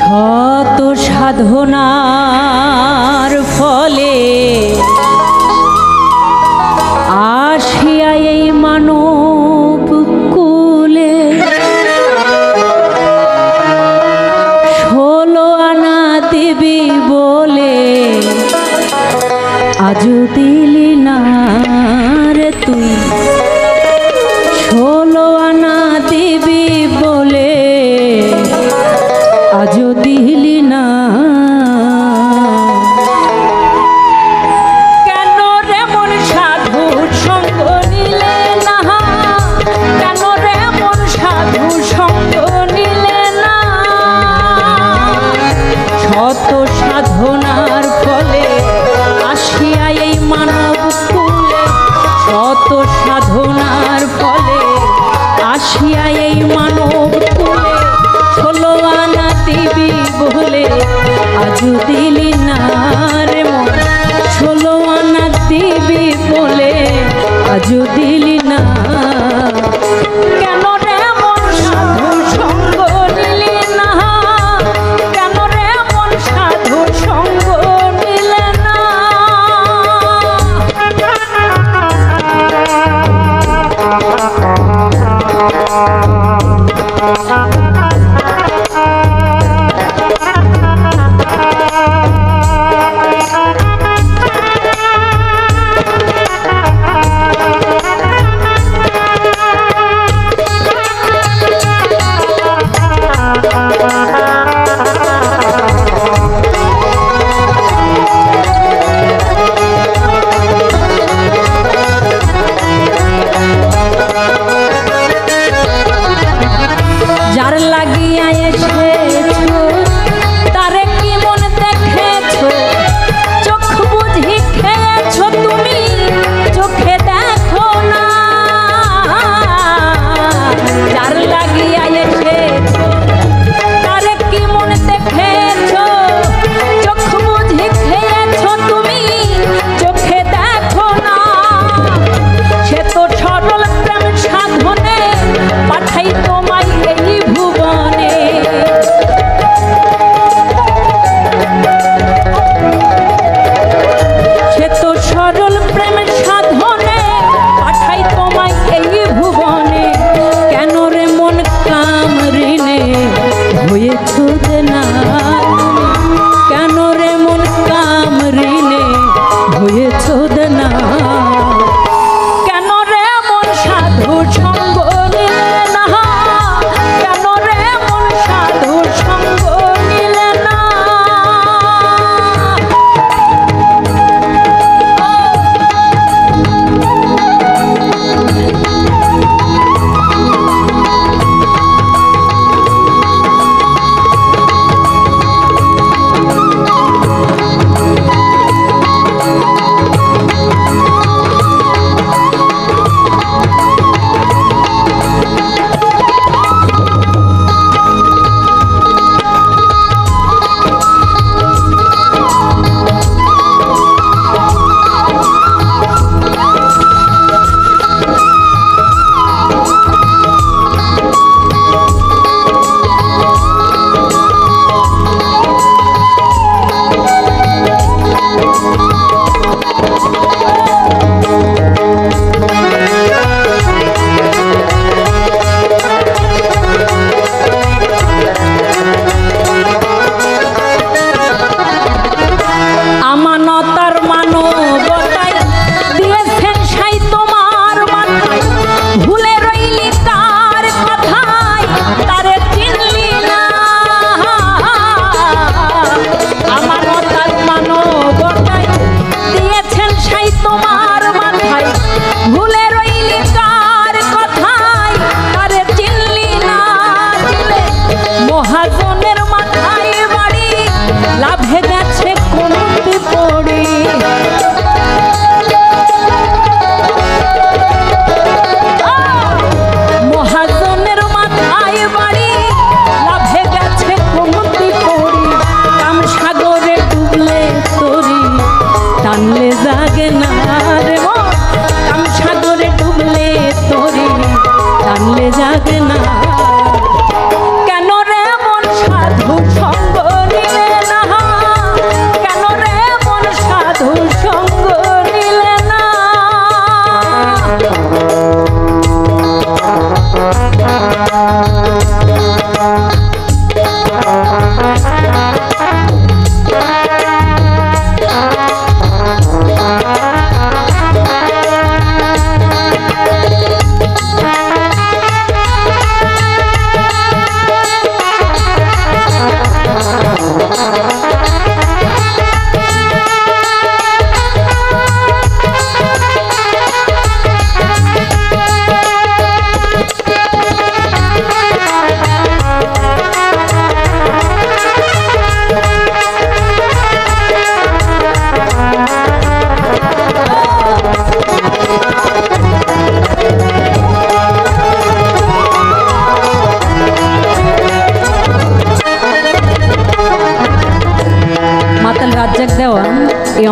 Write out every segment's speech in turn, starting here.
শত সাধনার ফলে আসিয়া এই মানব কুলে 16 আনা দেবী বলে আজও দিলি না রে তুই। 16 আনা দেবী বলে আজও দিলি না। কেন রে মন সাধু সঙ্গ নিলে না, কেন রে মন সাধু সঙ্গ নিলে না। শত সাধনার ফলে আসিয়া এই মানব কুলে, শত সাধনার ফলে আসিয়া এই মানব কুলে 16 আনা দিবি বলে আজও দিলি না রে মন। 16 আনা দিবি বলে আজও দিলি না। কেন রে মন সাধু সঙ্গ নিলি না, কেন রে মন সাধু সঙ্গ নিলে না। যার লাগিয়া এসেছো তারে কি মন দেখেছো, চোখ বুঝি খেয়েছো তুমি, চোখে দেখো না। যার লাগিয়া এসেছো তারে কি মন দেখেছো, চোখ বুঝি খেয়েছো তুমি, চোখে দেখো না। সে তো সরল প্রেম সাধনে পাঠাই তোমায় এই ভুবনে। সে তো সরল প্রেম সাধনে পাঠাই তোমায় এই ভুবনে। কেন রে মন কাম ঋণে হয়েছ যে না, কেন রে মন কাম ঋণে হয়েছ যে না। কেন রে মন সাধু সঙ্গ নিলে না, কেন রে মন সাধু সঙ্গ নিলে না। আমানতার মানবতায় দিয়েছেন সাই তোমার মাথায়, ভুলে রইলি তার কথায় তারে চিনলি না। আমানতার মানবতায় দিয়েছেন সাই তোমার মাথায়, ভুলে রইলি তার কথায় তারে চিনলি না। দিলে মহাজনের মাথায় বাড়ি, লাভে গেছে কমতি পড়ি। মহাজনের মাথায় বাড়ি, লাভে গেছে কমতি পড়ি। কাম সাগরে ডুবলে তরি টানলে জাগে না রে মন। কাম সাগরে ডুবলে তরি টানলে জাগে না। কেন রে মন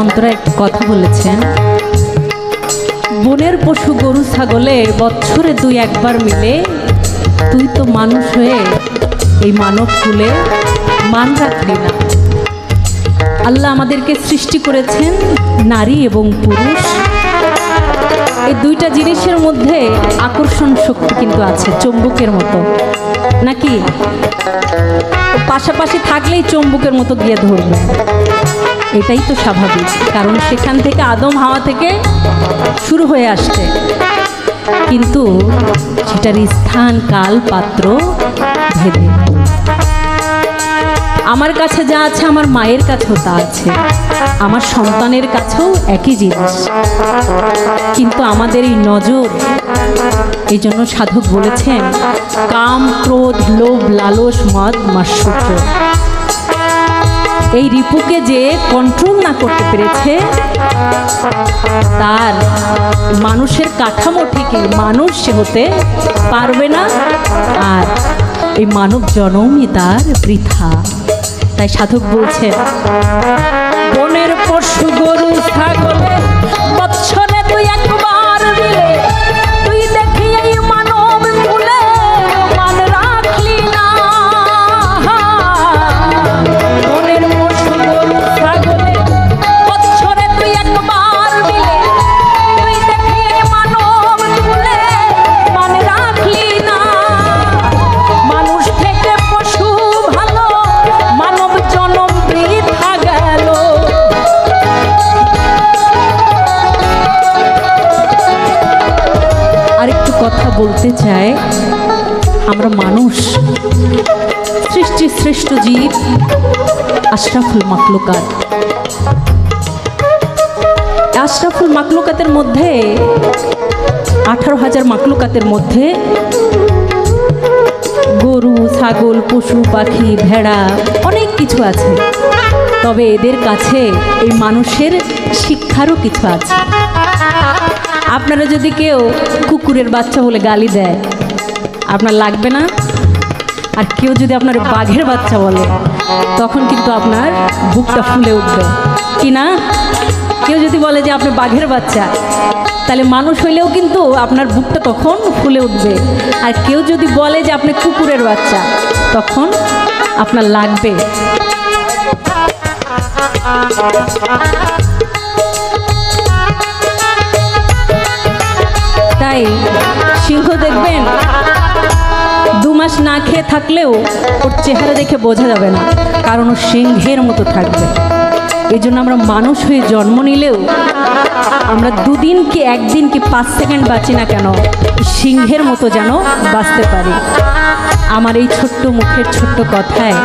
অন্তরা একটা কথা বলেছেন, বনের পশু গরু ছাগলে বছরে দুই একবার মিলে তুই তো মানুষ হয়ে এই মানব কুলে মান রাখলি না। আল্লাহ আমাদেরকে সৃষ্টি করেছেন নারী এবং পুরুষ, এই দুইটা জিনিসের মধ্যে আকর্ষণ শক্তি কিন্তু আছে চুম্বকের মতো, নাকি? পাশাপাশি থাকলেই চুম্বকের মতো গিয়ে ধরবে, এটাই তো স্বাভাবিক, কারণ সেখান থেকে আদম হাওয়া থেকে শুরু হয়ে আসছে। কিন্তু সেটার স্থান কাল পাত্র ভেদে আমার কাছে যা আছে আমার মায়ের কাছেও তা আছে, আমার সন্তানের কাছেও একই জিনিস, কিন্তু আমাদের এই নজর, এই জন্য সাধক বলেছেন কাম ক্রোধ লোভ লালস মদ মাৎসর্য, এই রিপুকে যে কন্ট্রোল না করতে পেরেছে তার মানুষের কাঠামো ঠিকই মানুষ সে হতে পারবে না, আর এই মানব জনমই তার বৃথা। তাই সাধক বলছেন বনের পশু গরু ছাগলে বৎসরে তুই একবার দিলে তুই দেখি এই মানব কুলে মান রাখলি না। বনের পশু গরু ছাগলে বৎসরে তুই একবার দিলে তুই দেখি এই মানব কুলে মান রাখলি না। মানুষ থেকে পশু ভালো, মানব জনম বৃথা গেল। আরেকটু কথা বলতে চাই, আমরা মানুষ সৃষ্টির শ্রেষ্ঠ জীব, আশরাফুল মাখলুকাত। আশরাফুল মাখলুকাতের মধ্যে 18,000 মাখলুকাতের মধ্যে গরু ছাগল পশু পাখি ভেড়া অনেক কিছু আছে, তবে এদের কাছে এই মানুষের শিক্ষারও কিছু আছে। আপনারা যদি কেউ কুকুরের বাচ্চা বলে গালি দেয় আপনার লাগবে না, আর কেউ যদি আপনার বাঘের বাচ্চা বলে তখন কিন্তু আপনার বুকটা ফুলে উঠবে, কি না? কেউ যদি বলে যে আপনি বাঘের বাচ্চা, তাহলে মানুষ হইলেও কিন্তু আপনার বুকটা তখন ফুলে উঠবে, আর কেউ যদি বলে যে আপনি কুকুরের বাচ্চা তখন আপনার লাগবে। তাই সিংহ দেখবেন 2 মাস না খেয়ে থাকলেও ওর চেহারা দেখে বোঝা যাবে না, কারণ ও সিংহের মতো থাকবে। এই জন্য আমরা মানুষ হয়ে জন্ম নিলেও আমরা 2 দিন কি 1 দিন কি 5 সেকেন্ড বাঁচি না কেন, সিংহের মতো যেন বাঁচতে পারি। আমার এই ছোট্ট মুখের ছোট্ট কথায়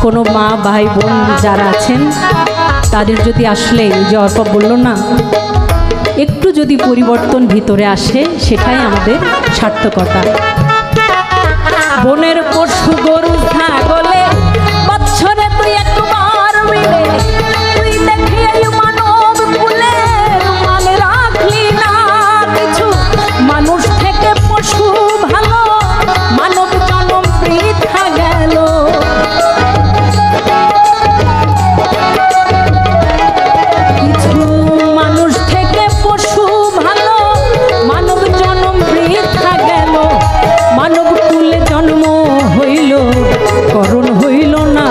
কোনো মা ভাই বোন যারা আছেন তাদের যদি আসলে যে অর্পা বলল না, একটু যদি পরিবর্তন ভিতরে আসে সেটাই আমাদের সার্থকতা। বনের পশু গরু ছাগলে বৎসরে তুই একবার মিলে তুই দেখি এই মানব কুলে মান রাখলি না কিছু। মানুষ থেকে পশু ভালো, মানব জনম বৃথা গেল। কিছু মানুষ থেকে পশু ভালো, মানব জনম বৃথা গেল। মানব কুলে জন্ম হইল, করণ হইল না